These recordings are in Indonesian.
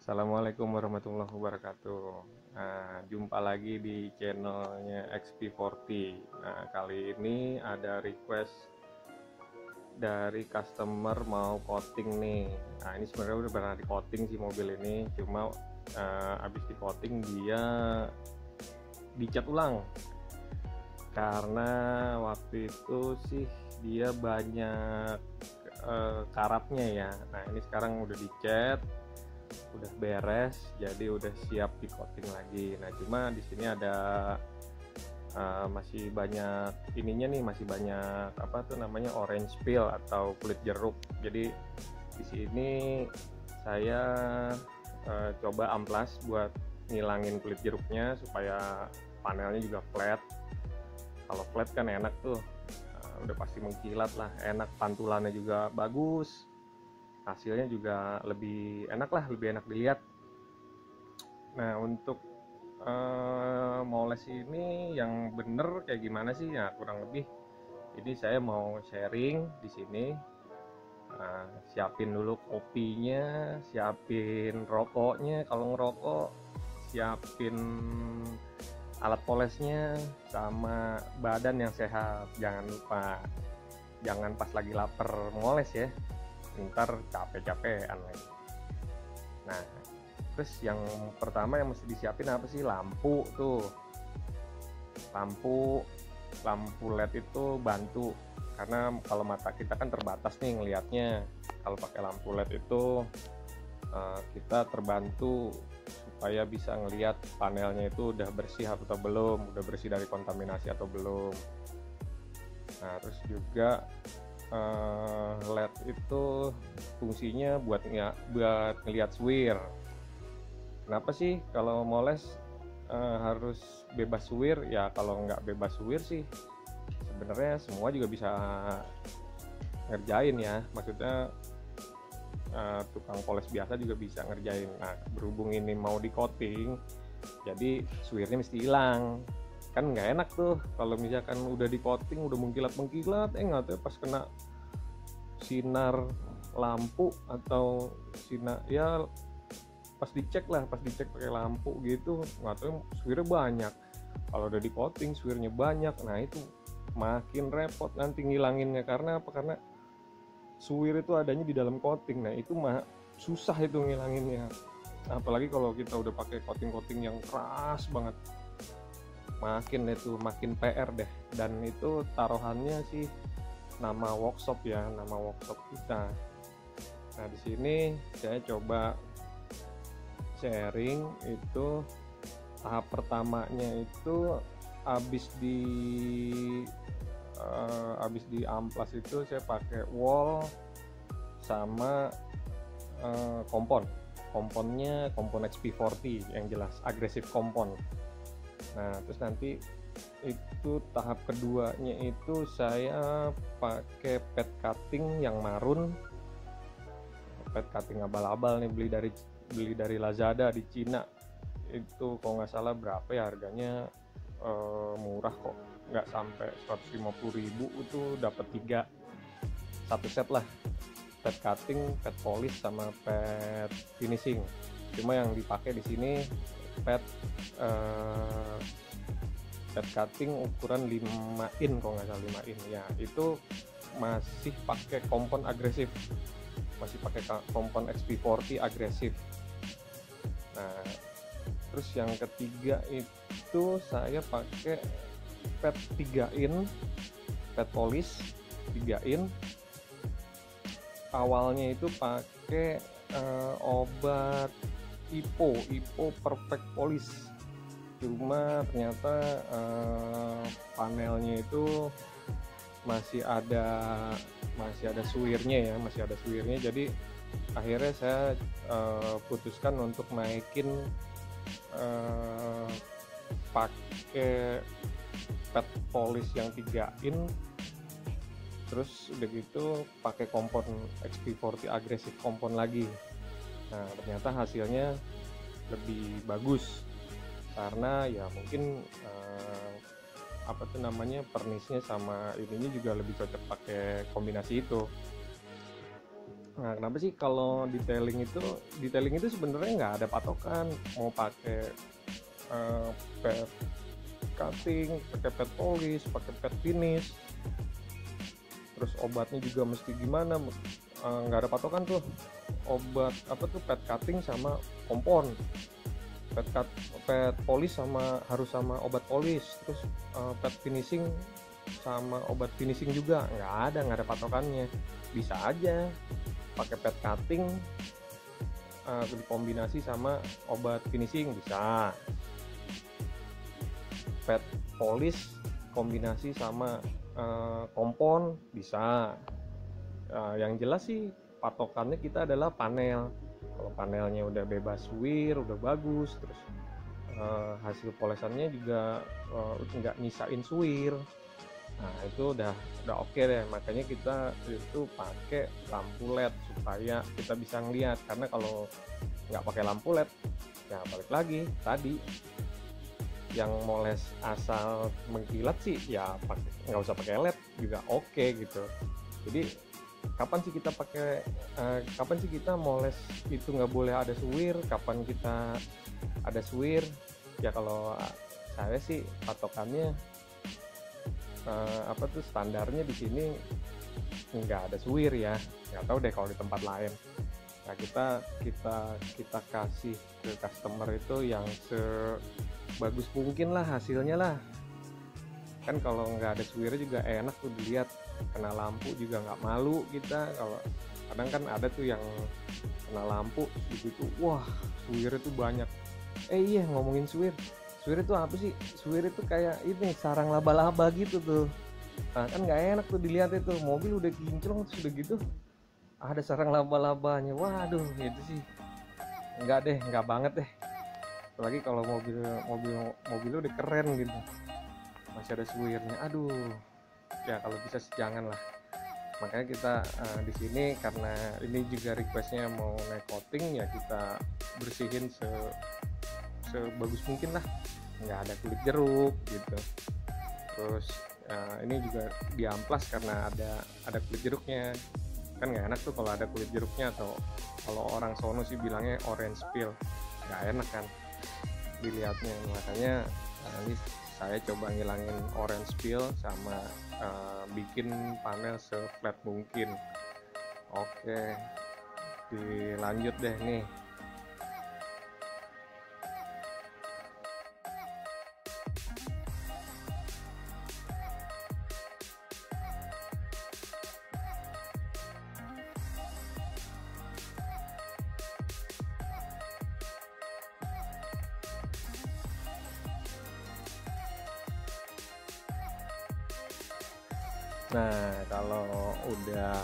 Assalamualaikum warahmatullahi wabarakatuh. Nah, jumpa lagi di channelnya XP40. Nah, kali ini ada request dari customer mau coating nih. Nah, ini sebenarnya udah pernah di coating sih mobil ini, cuma habis di coating dia dicat ulang karena waktu itu sih dia banyak karatnya ya. Nah, ini sekarang udah dicat, udah beres, jadi udah siap di coating lagi. Nah, cuma di sini ada masih banyak ininya nih, masih banyak apa tuh namanya orange peel atau kulit jeruk. Jadi di sini saya coba amplas buat ngilangin kulit jeruknya supaya panelnya juga flat. Kalau flat kan enak tuh, udah pasti mengkilat lah, enak, pantulannya juga bagus, hasilnya juga lebih enak lah, lebih enak dilihat. Nah, untuk moles ini yang bener kayak gimana sih ya, kurang lebih ini saya mau sharing di sini. Siapin dulu kopinya, siapin rokoknya, kalau ngerokok siapin alat polesnya sama badan yang sehat. Jangan lupa, jangan pas lagi lapar moles ya, ntar capek-capekan lagi. Nah, terus yang pertama yang mesti disiapin apa sih? Lampu tuh. Lampu LED itu bantu, karena kalau mata kita kan terbatas nih ngelihatnya. Kalau pakai lampu LED itu kita terbantu supaya bisa ngelihat panelnya itu udah bersih atau belum, udah bersih dari kontaminasi atau belum. Nah, terus juga LED itu fungsinya buat ngelihat swir. Kenapa sih kalau moles harus bebas suwir? Ya kalau nggak bebas suwir sih sebenarnya semua juga bisa ngerjain ya, maksudnya tukang poles biasa juga bisa ngerjain. Nah, berhubung ini mau di coating, jadi suwirnya mesti hilang. Kan nggak enak tuh kalau misalkan udah di coating, udah mengkilat nggak tahu pas kena sinar lampu atau sinar ya, pas dicek pakai lampu gitu, nggak tahu suwirnya banyak. Kalau udah di coating suwirnya banyak, nah itu makin repot nanti ngilanginnya. Karena apa? Karena suwir itu adanya di dalam coating. Nah, itu mah susah itu ngilanginnya, apalagi kalau kita udah pakai coating yang keras banget, makin PR deh. Dan itu taruhannya sih nama workshop ya, nama workshop kita. Nah, di sini saya coba sharing itu. Tahap pertamanya itu habis di amplas itu saya pakai wall sama komponnya kompon XP40 yang jelas agresif kompon. Nah, terus nanti itu tahap keduanya itu saya pakai pad cutting yang marun, pad cutting abal-abal nih, beli dari Lazada di Cina. Itu kalau nggak salah berapa ya harganya, murah kok, nggak sampai 150.000 itu dapat 3 satu set lah, pad cutting, pad polish sama pad finishing. Cuma yang dipakai di sini pad cutting ukuran 5 in kalau nggak salah, 5 in ya. Itu masih pakai kompon agresif, masih pakai kompon XP40 agresif. Nah, terus yang ketiga itu saya pakai pad 3 in, pad polish 3 in. Awalnya itu pakai obat IPO Perfect Polish, cuma ternyata panelnya itu masih ada suwirnya. Jadi akhirnya saya putuskan untuk naikin pakai pad polish yang 3 in, terus udah gitu pakai kompon XP40 agresif kompon lagi. Nah, ternyata hasilnya lebih bagus karena ya mungkin apa tuh namanya, pernisnya sama ininya juga lebih cocok pakai kombinasi itu. Nah, kenapa sih kalau detailing itu sebenarnya nggak ada patokan, mau pakai pet cutting, pakai pet polish, pakai pet finish, terus obatnya juga mesti gimana, nggak ada patokan tuh. Obat apa tuh, pet cutting sama kompon, pet polish harus sama obat polish, terus pet finishing sama obat finishing juga nggak ada patokannya. Bisa aja pakai pet cutting dikombinasi sama obat finishing, bisa pet polish kombinasi sama kompon, bisa. Yang jelas sih patokannya kita adalah panel. Kalau panelnya udah bebas suwir, udah bagus, terus hasil polesannya juga nggak nyisain suwir, nah itu udah oke deh. Makanya kita itu pakai lampu LED supaya kita bisa ngeliat, karena kalau nggak pakai lampu LED ya balik lagi tadi, yang moles asal mengkilat sih ya nggak usah pakai LED juga oke gitu. Jadi kapan sih kita moles itu nggak boleh ada suwir, kapan kita ada suwir? Ya kalau saya sih patokannya standarnya di sini nggak ada suwir ya, nggak tahu deh kalau di tempat lain. Nah, kita kasih ke customer itu yang sebagus mungkin lah hasilnya lah. Kan kalau nggak ada suwirnya juga enak tuh dilihat, kena lampu juga nggak malu kita. Kalau kadang kan ada tuh yang kena lampu gitu, wah suwirnya tuh banyak. Iya, ngomongin suwir itu apa sih? Suwir itu kayak ini sarang laba-laba gitu tuh. Nah, kan nggak enak tuh dilihat, itu mobil udah kinclong terus udah gitu ada sarang laba-labanya. Waduh, itu sih nggak banget deh. Apalagi kalau mobilnya udah keren gitu masih ada suwirnya, aduh. Ya kalau bisa sih jangan lah. Makanya kita di sini karena ini juga requestnya mau naik coating, ya kita bersihin sebagus mungkin lah, nggak ada kulit jeruk gitu. Terus ini juga diamplas karena ada kulit jeruknya, kan nggak enak tuh kalau ada kulit jeruknya, atau kalau orang sono sih bilangnya orange peel, nggak enak kan dilihatnya. Makanya ini saya coba ngilangin orange peel sama bikin panel se-flat mungkin. Oke, dilanjut deh nih. Nah, kalau udah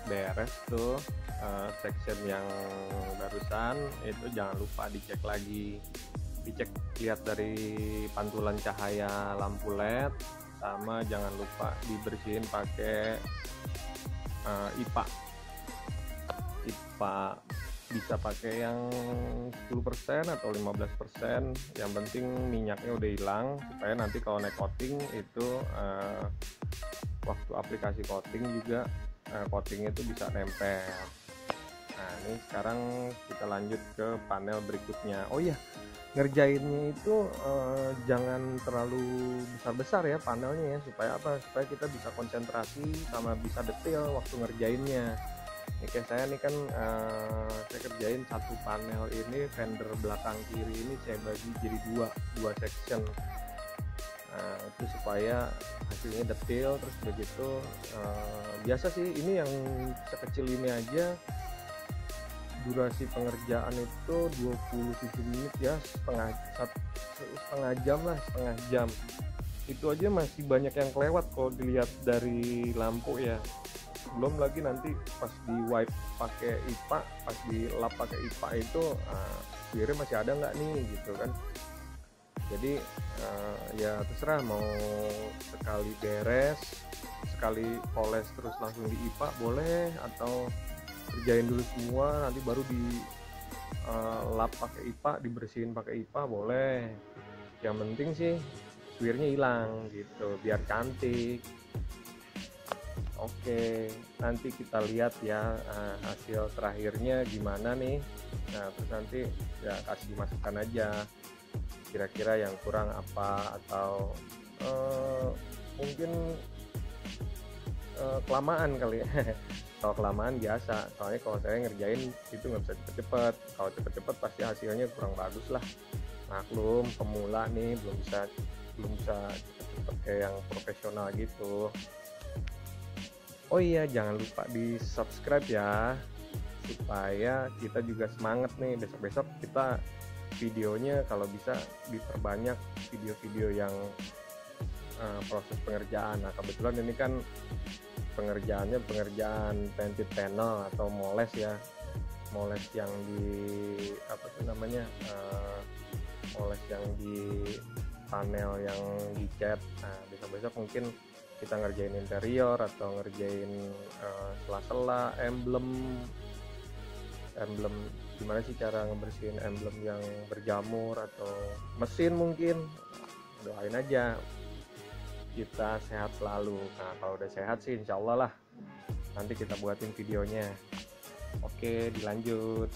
beres tuh section yang barusan itu, jangan lupa dicek lagi, lihat dari pantulan cahaya lampu LED, sama jangan lupa dibersihin pakai IPA bisa pakai yang 10% atau 15%, yang penting minyaknya udah hilang, supaya nanti kalau naik coating itu waktu aplikasi coating juga coatingnya itu bisa nempel. Nah, ini sekarang kita lanjut ke panel berikutnya. Oh iya, ngerjainnya itu jangan terlalu besar-besar ya panelnya ya, supaya kita bisa konsentrasi sama bisa detail waktu ngerjainnya. Ini kayak saya nih kan saya kerjain satu panel ini, fender belakang kiri ini saya bagi jadi dua section. Itu supaya hasilnya detail. Terus begitu biasa sih ini yang sekecil ini aja durasi pengerjaan itu 27 menit ya, setengah jam. Itu aja masih banyak yang kelewat kalau dilihat dari lampu ya. Belum lagi nanti pas di wipe pakai IPA, pas di lap pakai IPA itu suwirnya masih ada nggak nih gitu kan. Jadi ya terserah, mau sekali beres, sekali poles terus langsung di IPA boleh, atau kerjain dulu semua nanti baru di lap pakai IPA, dibersihin pakai IPA boleh. Yang penting sih suwirnya hilang gitu biar cantik. Oke, nanti kita lihat ya hasil terakhirnya gimana nih. Nah, terus nanti ya kasih masukan aja, kira-kira yang kurang apa, atau mungkin kelamaan kali ya. Kalau kelamaan biasa, soalnya kalau saya ngerjain itu nggak bisa cepet-cepet. Kalau cepet-cepet pasti hasilnya kurang bagus lah. Maklum, pemula nih belum bisa cepet-cepet kayak yang profesional gitu. Oh iya, jangan lupa di subscribe ya, supaya kita juga semangat nih. Besok-besok kita videonya kalau bisa diperbanyak, video-video yang proses pengerjaan. Nah, kebetulan ini kan pengerjaan painted panel atau moles ya, moles yang di apa tuh namanya, moles yang di panel yang dicat. Nah, besok-besok mungkin kita ngerjain interior atau ngerjain sela-sela emblem gimana sih cara ngebersihin emblem yang berjamur atau mesin. Mungkin doain aja kita sehat selalu. Nah, kalau udah sehat sih insya Allah lah nanti kita buatin videonya. Oke, dilanjut.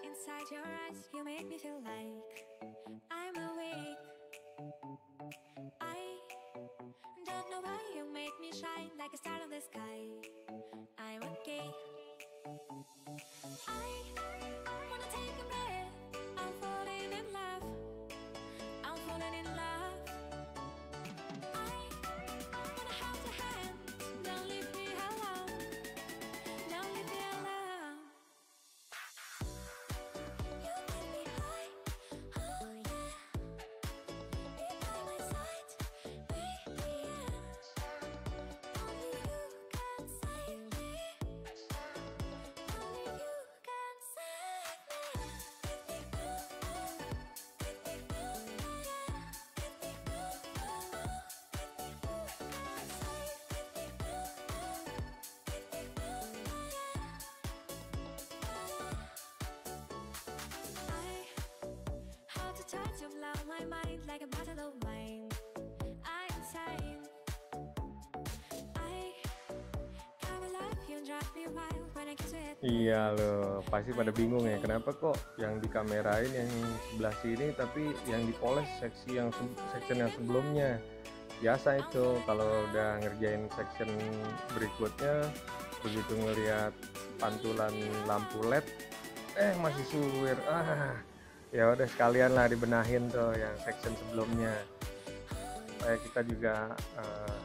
Inside your eyes, you make me feel like I'm awake. I don't know why you make me shine like a star in the sky. I'm okay. I wanna take a breath. I'm falling in love. I'm falling in love. I wanna hold your hand. Don't leave me alone. Don't leave me alone. You make me high. Oh yeah. Be by my side. Be the end. Only you can save me. Only you can save me. How to touch you blow my mind like a bottle of wine. I'm insane. I can't love you and drive me wild when I kiss you at Iya loh, pasti pada bingung ya, kenapa kok yang dikamerain yang sebelah sini tapi yang dipoles section yang sebelumnya. Biasa itu kalau udah ngerjain section berikutnya, begitu ngelihat pantulan lampu LED masih suwir. Ya udah sekalian lah dibenahin tuh yang section sebelumnya. supaya kita juga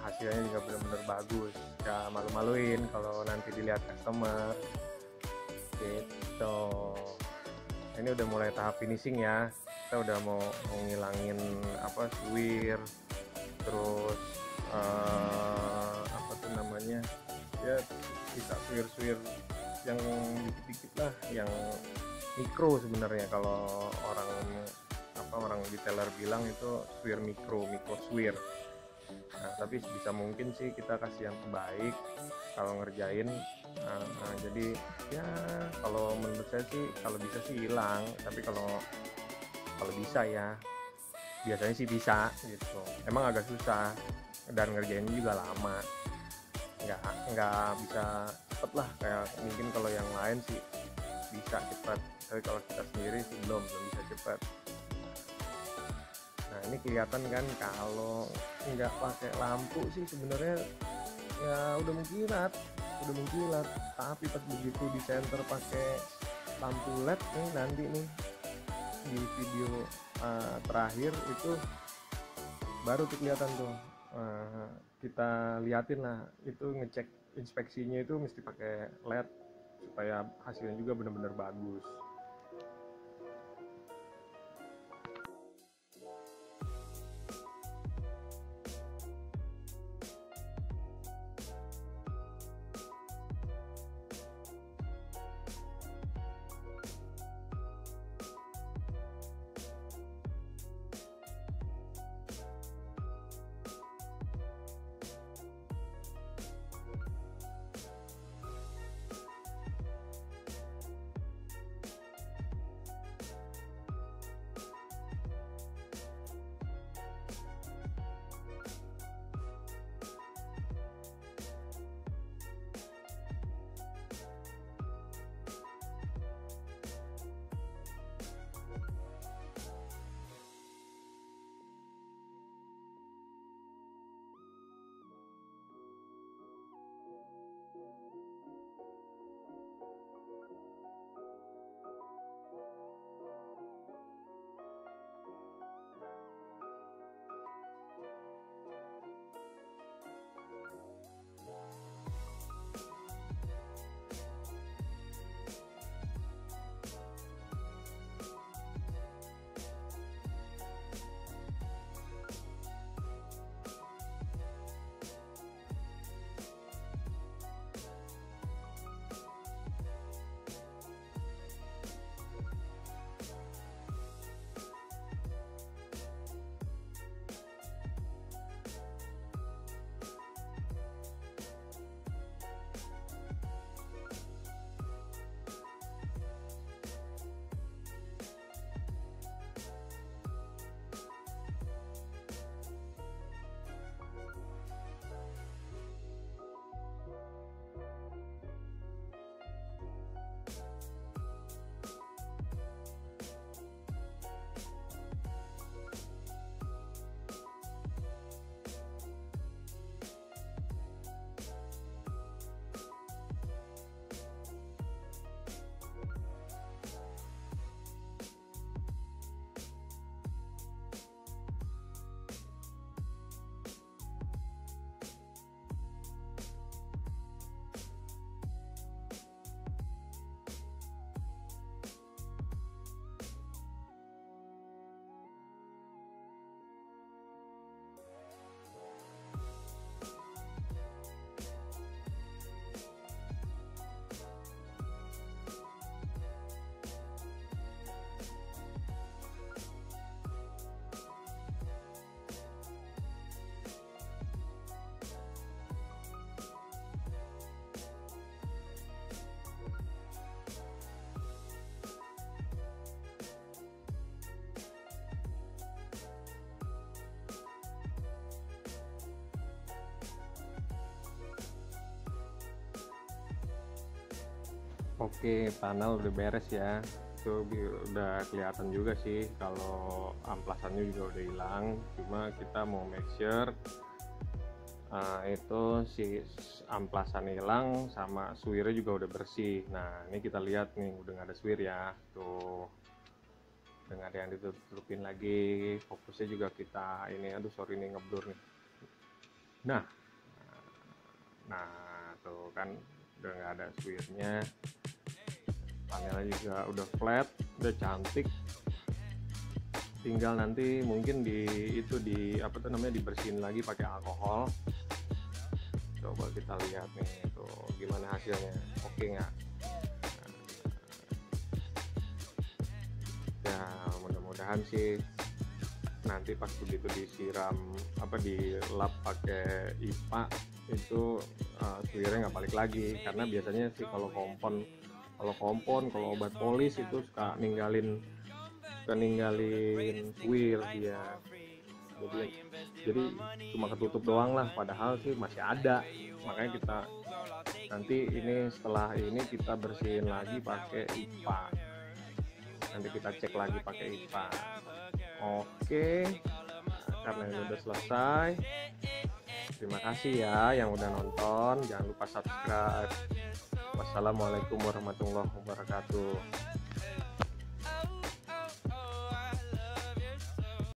hasilnya juga benar-benar bagus, gak malu-maluin kalau nanti dilihat customer gitu. Ini udah mulai tahap finishing ya, kita udah mau ngilangin suwir, terus apa tuh namanya ya, bisa suwir-suwir yang dikit-dikit lah, yang mikro sebenarnya kalau orang detailer bilang itu suwir mikro suwir. Nah, tapi bisa mungkin sih kita kasih yang terbaik kalau ngerjain. Jadi ya kalau menurut saya sih kalau bisa sih hilang, tapi kalau bisa ya biasanya sih bisa gitu. Emang agak susah dan ngerjainnya juga lama, nggak bisa cepet lah, kayak mungkin kalau yang lain sih bisa cepat, tapi kalau kita sendiri sih belum bisa cepat. Nah ini kelihatan kan kalau nggak pakai lampu sih sebenarnya ya udah mengkilat, tapi pas begitu di center pakai lampu LED nih, nanti nih di video terakhir itu baru tuh kelihatan tuh. Kita liatin lah, itu ngecek inspeksinya itu mesti pakai LED supaya hasilnya juga benar-benar bagus. Oke, panel udah beres ya. Itu udah kelihatan juga sih kalau amplasannya juga udah hilang. Cuma kita mau make sure itu si amplasan hilang sama suwirnya juga udah bersih. Nah, ini kita lihat nih udah nggak ada suwir ya. Tuh. nggak ada yang ditutupin lagi, fokusnya juga kita ini, aduh sorry nih ngeblur nih. Nah tuh kan udah nggak ada swirnya, panelnya juga udah flat, udah cantik. Tinggal nanti mungkin di dibersihin lagi pakai alkohol. Coba kita lihat nih tuh gimana hasilnya, oke nggak? Ya mudah-mudahan sih nanti pas begitu disiram dilap pakai IPA itu swirnya nggak balik lagi, karena biasanya sih kalau obat polis itu suka ninggalin swir dia, jadi cuma ketutup doang lah, padahal sih masih ada. Makanya kita nanti ini setelah ini kita bersihin lagi pakai IPA, nanti kita cek lagi pakai IPA. Oke, karena ini udah selesai, terima kasih ya yang udah nonton, jangan lupa subscribe. Wassalamualaikum warahmatullahi wabarakatuh.